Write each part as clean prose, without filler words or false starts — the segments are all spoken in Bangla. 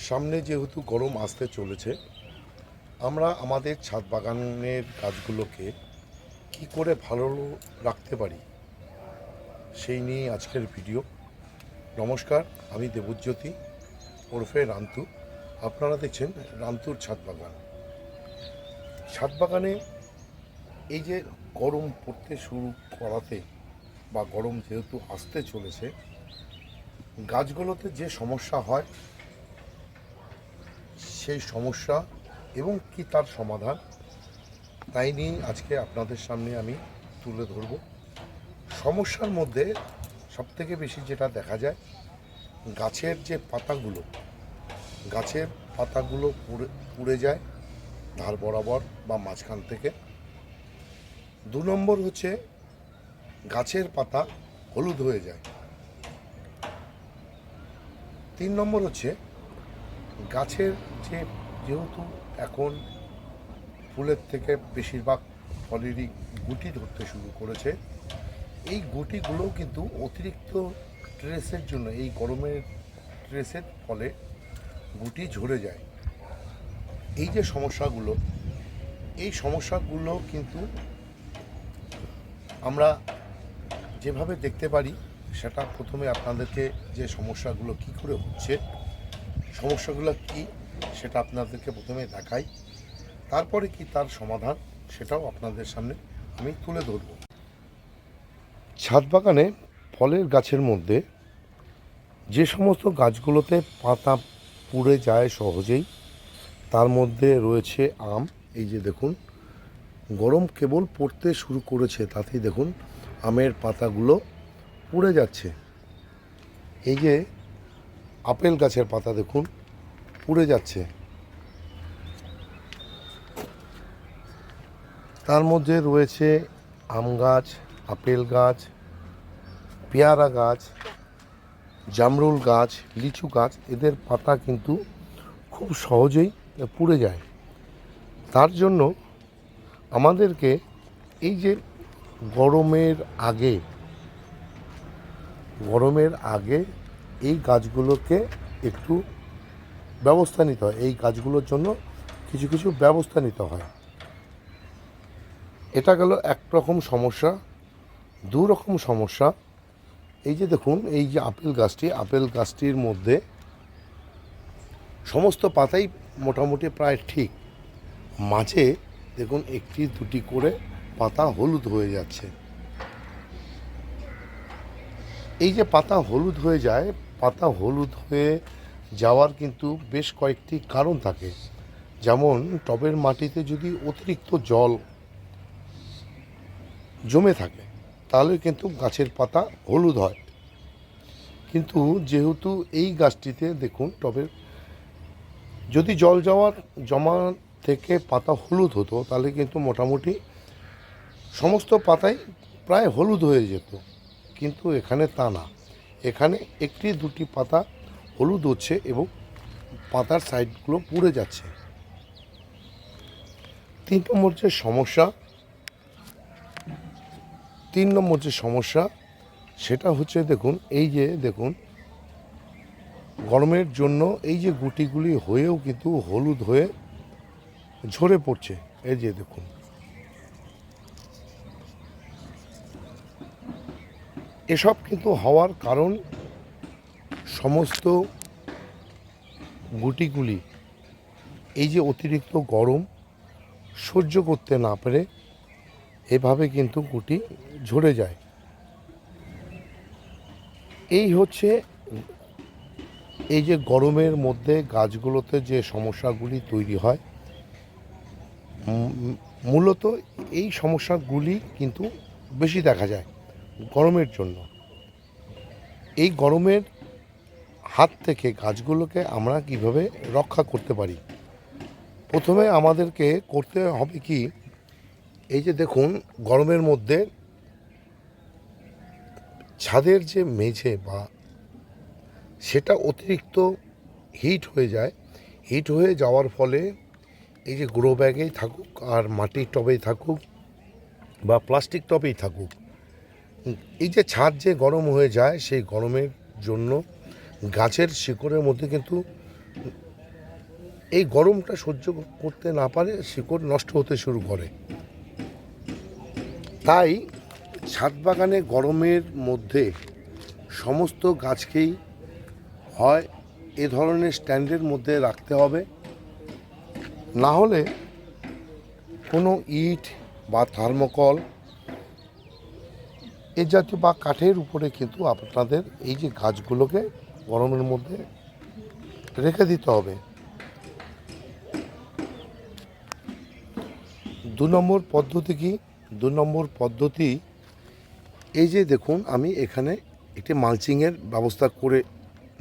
সামনে যেহেতু গরম আসতে চলেছে, আমরা আমাদের ছাদ বাগানের গাছগুলোকে কি করে ভালো রাখতে পারি সেই নিয়ে আজকের ভিডিও। নমস্কার, আমি দেবজ্যোতি ওরফে রান্তু। আপনারা দেখছেন রান্তুর ছাদ বাগান। ছাদ বাগানে এই যে গরম পড়তে শুরু করাতে বা গরম যেহেতু আসতে চলেছে, গাছগুলোতে যে সমস্যা হয় সেই সমস্যা এবং কি তার সমাধান, তাই নিয়ে আজকে আপনাদের সামনে আমি তুলে ধরব। সমস্যার মধ্যে সবথেকে বেশি যেটা দেখা যায়, গাছের যে পাতাগুলো পুড়ে যায় ধার বরাবর বা মাঝখান থেকে। 2 নম্বর হচ্ছে গাছের পাতা হলুদ হয়ে যায়। 3 নম্বর হচ্ছে গাছের যেহেতু এখন ফুলের থেকে বেশিরভাগ ফলেরই গুটি ধরতে শুরু করেছে, এই গুটিগুলো কিন্তু অতিরিক্ত স্ট্রেসের জন্য, এই গরমের স্ট্রেসের ফলে গুটি ঝরে যায়। এই যে সমস্যাগুলো কিন্তু আমরা যেভাবে দেখতে পারি, সেটা প্রথমে আপনাদেরকে যে সমস্যাগুলো কি করে হচ্ছে, সমস্যাগুলো কি সেটা আপনাদেরকে প্রথমে দেখাই, তারপরে কি তার সমাধান সেটাও আপনাদের সামনে আমি তুলে ধরব। ছাদ বাগানে ফলের গাছের মধ্যে যে সমস্ত গাছগুলোতে পাতা পুড়ে যায় সহজেই, তার মধ্যে রয়েছে আম। এই যে দেখুন, গরম কেবল পড়তে শুরু করেছে, তাতেই দেখুন আমের পাতাগুলো পুড়ে যাচ্ছে। এই যে আপেল গাছের পাতা দেখুন পুড়ে যাচ্ছে। তার মধ্যে রয়েছে আম গাছ, আপেল গাছ, পেয়ারা গাছ, জামরুল গাছ, লিচু গাছ। এদের পাতা কিন্তু খুব সহজেই পুড়ে যায়। তার জন্য আমাদেরকে এই যে গরমের আগে এই গাছগুলোকে একটু ব্যবস্থা নিতে হয়। এই গাছগুলোর জন্য কিছু কিছু ব্যবস্থা নিতে হয়। এটা গেল একরকম সমস্যা। 2 রকম সমস্যা, এই যে দেখুন, এই যে আপেল গাছটির মধ্যে সমস্ত পাতাই মোটামুটি প্রায় ঠিক, মাঝে দেখুন 1-2টি করে পাতা হলুদ হয়ে যাচ্ছে। এই যে পাতা হলুদ হয়ে যায়, পাতা হলুদ হয়ে যাওয়ার কিন্তু বেশ কয়েকটি কারণ থাকে। যেমন টবের মাটিতে যদি অতিরিক্ত জল জমে থাকে, তাহলে কিন্তু গাছের পাতা হলুদ হয়। কিন্তু যেহেতু এই গাছটিতে দেখুন, টবের যদি জমা থেকে পাতা হলুদ হতো, তাহলে কিন্তু মোটামুটি সমস্ত পাতাই প্রায় হলুদ হয়ে যেত। কিন্তু এখানে তা না, এখানে 1-2টি পাতা হলুদ হচ্ছে এবং পাতার সাইডগুলো পুড়ে যাচ্ছে। 3 নম্বর যে সমস্যা সেটা হচ্ছে, দেখুন এই যে দেখুন, গরমের জন্য এই যে গুটিগুলি হয়েও কিন্তু হলুদ হয়ে ঝরে পড়ছে। এই যে দেখুন, এসব কিন্তু হওয়ার কারণ সমস্ত গুটিগুলি এই যে অতিরিক্ত গরম সহ্য করতে না পেরে এভাবে কিন্তু গুটি ঝরে যায়। এই হচ্ছে এই যে গরমের মধ্যে গাছগুলোতে যে সমস্যাগুলি তৈরি হয়, মূলত এই সমস্যাগুলি কিন্তু বেশি দেখা যায় গরমের জন্য। এই গরমের হাত থেকে গাছগুলোকে আমরা কিভাবে রক্ষা করতে পারি? প্রথমে আমাদেরকে করতে হবে কি, এই যে দেখুন, গরমের মধ্যে ছাদের যে মেঝে বা সেটা অতিরিক্ত হিট হয়ে যাওয়ার ফলে এই যে গ্রো ব্যাগেই থাকুক আর মাটির টবেই থাকুক বা প্লাস্টিক টবেই থাকুক, এই যে ছাদ যে গরম হয়ে যায়, সেই গরমের জন্য গাছের শিকড়ের মধ্যে কিন্তু এই গরমটা সহ্য করতে না পারে শিকড় নষ্ট হতে শুরু করে। তাই ছাদ বাগানে গরমের মধ্যে সমস্ত গাছকেই হয় এ ধরনের স্ট্যান্ডের মধ্যে রাখতে হবে, না হলে কোনো ইট বা থার্মোকল এ জাতীয় বা কাঠের উপরে কিন্তু আপনাদের এই যে গাছগুলোকে গরমের মধ্যে রেখে দিতে হবে। 2 নম্বর পদ্ধতি কি? 2 নম্বর পদ্ধতি এই যে দেখুন আমি এখানে একটি মালচিংয়ের ব্যবস্থা করে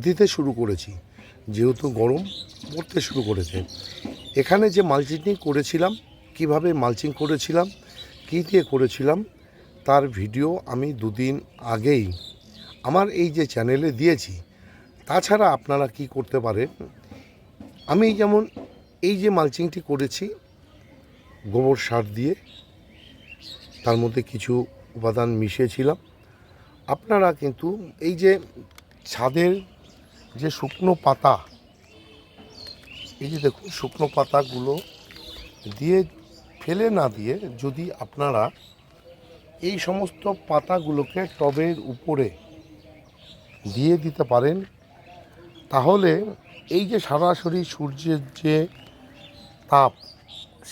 দিতে শুরু করেছি, যেহেতু গরম পড়তে শুরু করেছে। এখানে যে মালচিংটি করেছিলাম, কিভাবে মালচিং করেছিলাম, কী দিয়ে করেছিলাম, তার ভিডিও আমি 2 দিন আগেই আমার এই যে চ্যানেলে দিয়েছি। তাছাড়া আপনারা কি করতে পারেন, আমি যেমন এই যে মালচিংটি করেছি গোবর সার দিয়ে, তার মধ্যে কিছু উপাদান মিশিয়েছিলাম। আপনারা কিন্তু এই যে ছাদের যে শুকনো পাতা, এই যে দেখুন শুকনো পাতাগুলো দিয়ে ফেলে না দিয়ে যদি আপনারা এই সমস্ত পাতাগুলোকে টবের উপরে দিয়ে দিতে পারেন, তাহলে এই যে সরাসরি সূর্যের যে তাপ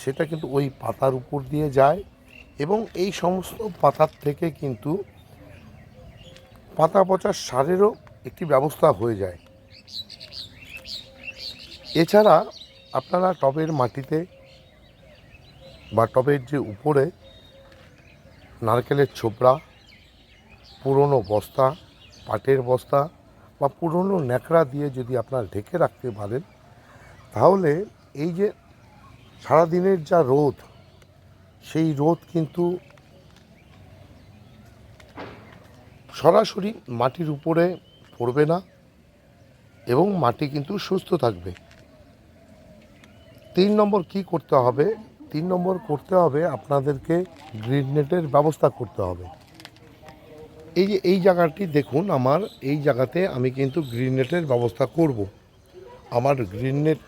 সেটা কিন্তু ওই পাতার উপর দিয়ে যায় এবং এই সমস্ত পাতার থেকে কিন্তু পাতা পচার সারেরও একটি ব্যবস্থা হয়ে যায়। এছাড়া আপনারা টবের মাটিতে বা টবের যে উপরে নারকেলের ছোবড়া, পুরনো বস্তা, পাটের বস্তা বা পুরনো ন্যাকড়া দিয়ে যদি আপনারা ঢেকে রাখতে পারেন, তাহলে এই যে সারাদিনের যা রোদ, সেই রোদ কিন্তু সরাসরি মাটির উপরে পড়বে না এবং মাটি কিন্তু সুস্থ থাকবে। 3 নম্বর কি করতে হবে? 3 নম্বর করতে হবে আপনাদেরকে গ্রিন নেটের ব্যবস্থা করতে হবে। এই যে এই জায়গাটি দেখুন, আমার এই জায়গাতে আমি কিন্তু গ্রিন নেটের ব্যবস্থা করব। আমার গ্রিন নেট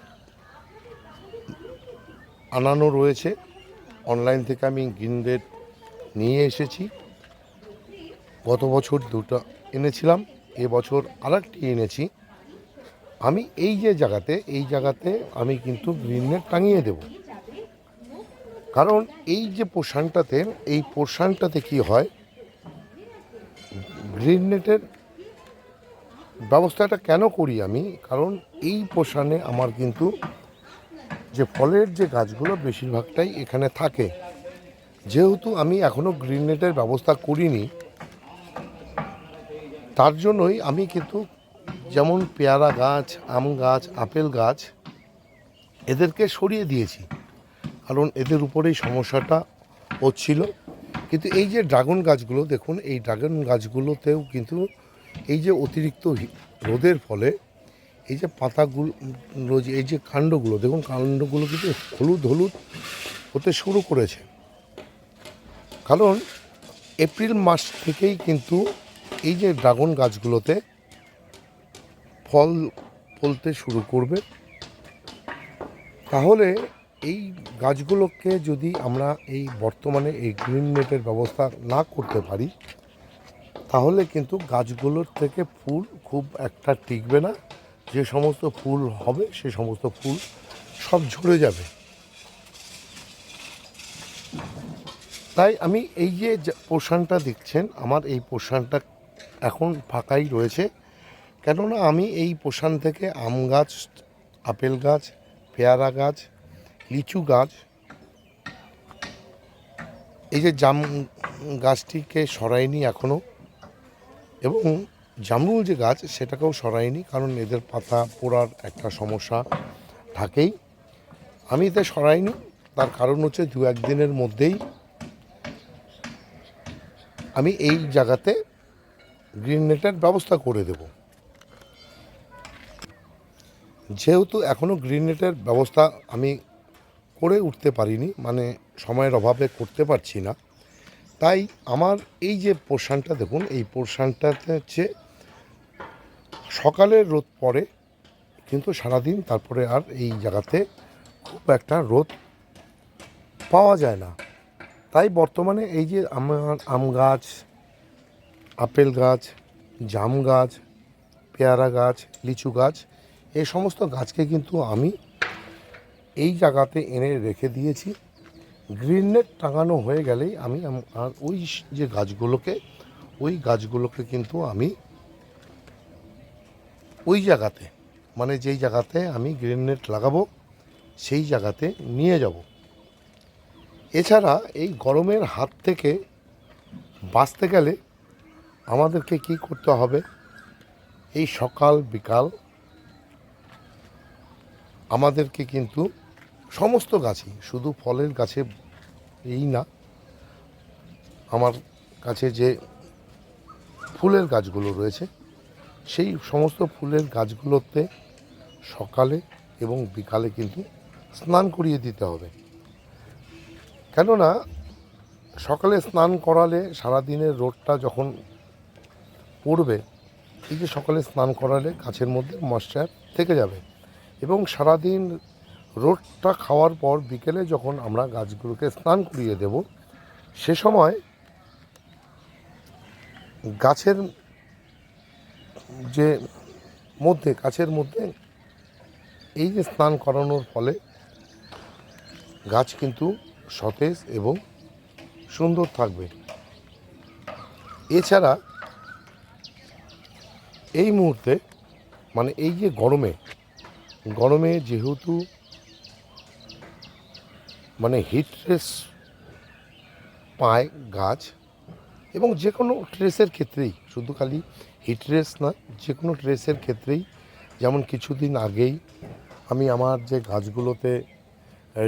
আনানো রয়েছে, অনলাইন থেকে আমি গ্রিন নেট নিয়ে এসেছি। গত বছর 2টা এনেছিলাম, এবছর আরেকটি এনেছি। আমি এই যে জায়গাতে আমি কিন্তু গ্রিন নেট টাঙিয়ে দেব, কারণ এই যে পোর্শনটাতে কি হয়, গ্রিন নেটের ব্যবস্থাটা কেন করি আমি, কারণ এই পোর্শনে আমার কিন্তু যে ফলের যে গাছগুলো বেশিরভাগটাই এখানে থাকে। যেহেতু আমি এখনও গ্রিন নেটের ব্যবস্থা করিনি, তার জন্যই আমি কিন্তু যেমন পেয়ারা গাছ, আম গাছ, আপেল গাছ এদেরকে সরিয়ে দিয়েছি, কারণ এদের উপরেই সমস্যাটা হচ্ছিল। কিন্তু এই যে ড্রাগন গাছগুলো দেখুন, এই ড্রাগন গাছগুলোতেও কিন্তু এই যে অতিরিক্ত রোদের ফলে এই যে পাতাগুলো, এই যে কাণ্ডগুলো দেখুন, কাণ্ডগুলো কিন্তু হলুদ হলুদ হতে শুরু করেছে। কারণ এপ্রিল মাস থেকেই কিন্তু এই যে ড্রাগন গাছগুলোতে ফল ফলতে শুরু করবে। তাহলে এই গাছগুলোকে যদি আমরা এই বর্তমানে এই গ্রিন নেটের ব্যবস্থা না করতে পারি, তাহলে কিন্তু গাছগুলোর থেকে ফুল খুব একটা টিকবে না। যে সমস্ত ফুল হবে সে সমস্ত ফুল সব ঝরে যাবে। তাই আমি এই যে পোর্শনটা দেখছেন, আমার এই পোর্শনটা এখন ফাঁকাই রয়েছে, কেননা আমি এই পোর্শন থেকে আম গাছ, আপেল গাছ, পেয়ারা গাছ, লিচু গাছ, এই যে জাম গাছটিকে সরাইনি এখনও, এবং জামরুল যে গাছ সেটাকেও সরাইনি, কারণ এদের পাতা পোড়ার একটা সমস্যা থাকেই। আমি এতে সরাইনি, তার কারণ হচ্ছে 2-1 দিনের মধ্যেই আমি এই জায়গাতে গ্রিন নেটের ব্যবস্থা করে দেব। যেহেতু এখনও গ্রিন নেটের ব্যবস্থা আমি করে উঠতে পারিনি, মানে সময়ের অভাবে করতে পারছি না, তাই আমার এই যে পোর্শনটা দেখুন, এই পোর্শনটাতে হচ্ছে সকালের রোদ পড়ে কিন্তু সারাদিন তারপরে আর এই জায়গাতে খুব একটা রোদ পাওয়া যায় না। তাই বর্তমানে এই যে আমার আম গাছ, আপেল গাছ, জাম গাছ, পেয়ারা গাছ, লিচু গাছ, এই সমস্ত গাছকে কিন্তু আমি এই জায়গাতে এনে রেখে দিয়েছি। গ্রিন নেট টাঙানো হয়ে গেলেই আমি আর যে গাছগুলোকে কিন্তু আমি ওই জায়গাতে, মানে যেই জায়গাতে আমি গ্রিন নেট লাগাবো সেই জায়গাতে নিয়ে যাব। এছাড়া এই গরমের হাত থেকে বাঁচতে গেলে আমাদেরকে কি করতে হবে, এই সকাল বিকাল আমাদেরকে কিন্তু সমস্ত গাছই, শুধু ফলের গাছে এই না, আমার কাছে যে ফুলের গাছগুলো রয়েছে সেই সমস্ত ফুলের গাছগুলোতে সকালে এবং বিকালে কিন্তু স্নান করিয়ে দিতে হবে। কেননা সকালে স্নান করালে সারাদিনের রোদটা যখন পড়বে, এই যে সকালে স্নান করালে গাছের মধ্যে ময়েশ্চার থেকে যাবে এবং সারাদিন রোদটা খাওয়ার পর বিকেলে যখন আমরা গাছগুলোকে স্নান করিয়ে দেব, সে সময় গাছের মধ্যে এই যে স্নান করানোর ফলে গাছ কিন্তু সতেজ এবং সুন্দর থাকবে। এছাড়া এই মুহূর্তে মানে এই যে গরমে যেহেতু মানে হিট স্ট্রেস পায় গাছ, এবং যে কোনো স্ট্রেসের ক্ষেত্রেই, শুধু খালি হিট স্ট্রেস না, যে কোনো স্ট্রেসের ক্ষেত্রেই, যেমন কিছুদিন আগেই আমি আমার যে গাছগুলোতে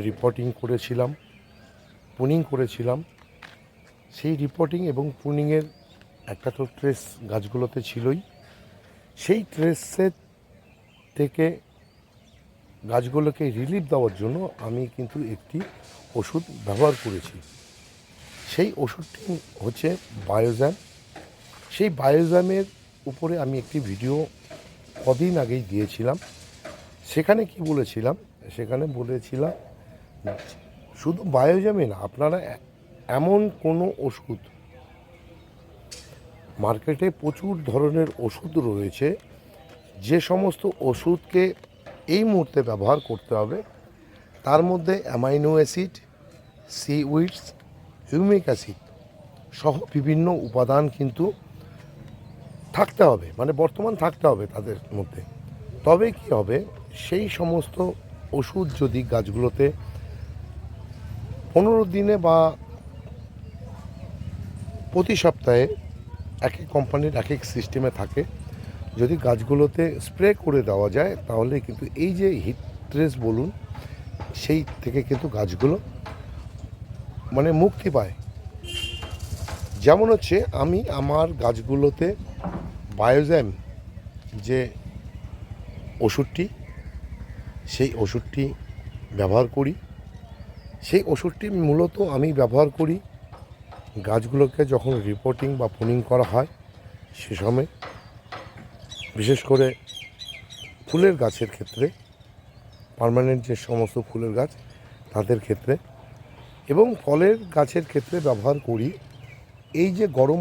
রিপোর্টিং করেছিলাম, প্রুনিং করেছিলাম, সেই রিপোর্টিং এবং প্রুনিংয়ের একটা তো স্ট্রেস গাছগুলোতে ছিলই। সেই স্ট্রেসের থেকে গাছগুলোকে রিলিফ দেওয়ার জন্য আমি কিন্তু একটি ওষুধ ব্যবহার করেছি। সেই ওষুধটি হচ্ছে বায়োজ্যাম। সেই বায়োজ্যামের উপরে আমি একটি ভিডিও কদিন আগেই দিয়েছিলাম। সেখানে বলেছিলাম শুধু বায়োজ্যামে না, আপনারা এমন কোনো ওষুধ, মার্কেটে প্রচুর ধরনের ওষুধ রয়েছে, যে সমস্ত ওষুধকে এই মুহূর্তে ব্যবহার করতে হবে তার মধ্যে amino acid, seaweeds, humic acid সহ বিভিন্ন উপাদান কিন্তু থাকতে হবে, মানে বর্তমান থাকতে হবে তাদের মধ্যে। তবে কি হবে, সেই সমস্ত ওষুধ যদি গাছগুলোতে 15 দিনে বা প্রতি সপ্তাহে এক এক কোম্পানির এক এক সিস্টেমে থাকে, যদি গাছগুলোতে স্প্রে করে দেওয়া যায় তাহলে কিন্তু এই যে হিট স্ট্রেস বলুন, সেই থেকে কিন্তু গাছগুলো মানে মুক্তি পায়। যেমন হচ্ছে আমি আমার গাছগুলোতে বায়োজ্যাম যে ওষুধটি, সেই ওষুধটি ব্যবহার করি। সেই ওষুধটি মূলত আমি ব্যবহার করি গাছগুলোকে যখন রিপোর্টিং বা প্রুনিং করা হয় সে সময়, বিশেষ করে ফুলের গাছের ক্ষেত্রে, পার্মানেন্ট যে সমস্ত ফুলের গাছ তাদের ক্ষেত্রে, এবং ফলের গাছের ক্ষেত্রে ব্যবহার করি এই যে গরম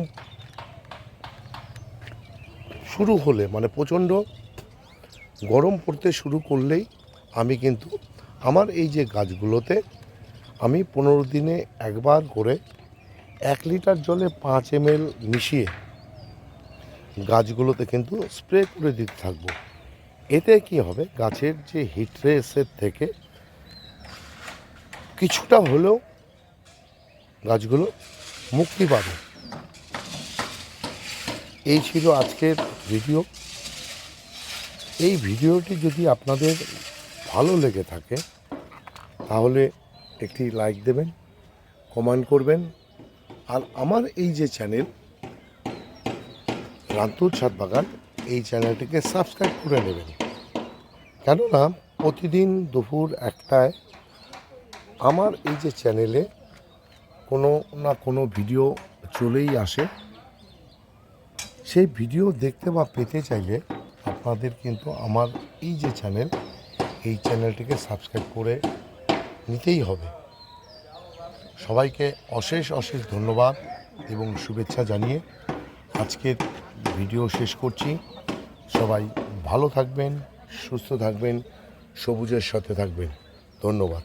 শুরু হলে, মানে প্রচণ্ড গরম পড়তে শুরু করলেই আমি কিন্তু আমার এই যে গাছগুলোতে আমি 15 দিনে একবার করে 1 লিটার জলে 5 ml মিশিয়ে গাছগুলোতে কিন্তু স্প্রে করে দিতে থাকবো। এতে কি হবে, গাছের যে হিট স্ট্রেসের থেকে কিছুটা হলেও গাছগুলো মুক্তি পাবে। এই ছিল আজকের ভিডিও। এই ভিডিওটি যদি আপনাদের ভালো লেগে থাকে তাহলে একটি লাইক দেবেন, কমেন্ট করবেন, আর আমার এই যে চ্যানেল রান্তুর ছাদ বাগান, এই চ্যানেলটিকে সাবস্ক্রাইব করে নেবেন। কেননা প্রতিদিন দুপুর 1টায় আমার এই যে চ্যানেলে কোনো না কোনো ভিডিও চলেই আসে। সেই ভিডিও দেখতে বা পেতে চাইলে আপনাদের কিন্তু আমার এই যে চ্যানেল, এই চ্যানেলটিকে সাবস্ক্রাইব করে নিতেই হবে। সবাইকে অশেষ অশেষ ধন্যবাদ এবং শুভেচ্ছা জানিয়ে আজকের ভিডিও শেষ করছি। সবাই ভালো থাকবেন, সুস্থ থাকবেন, সবুজের সাথে থাকবেন। ধন্যবাদ।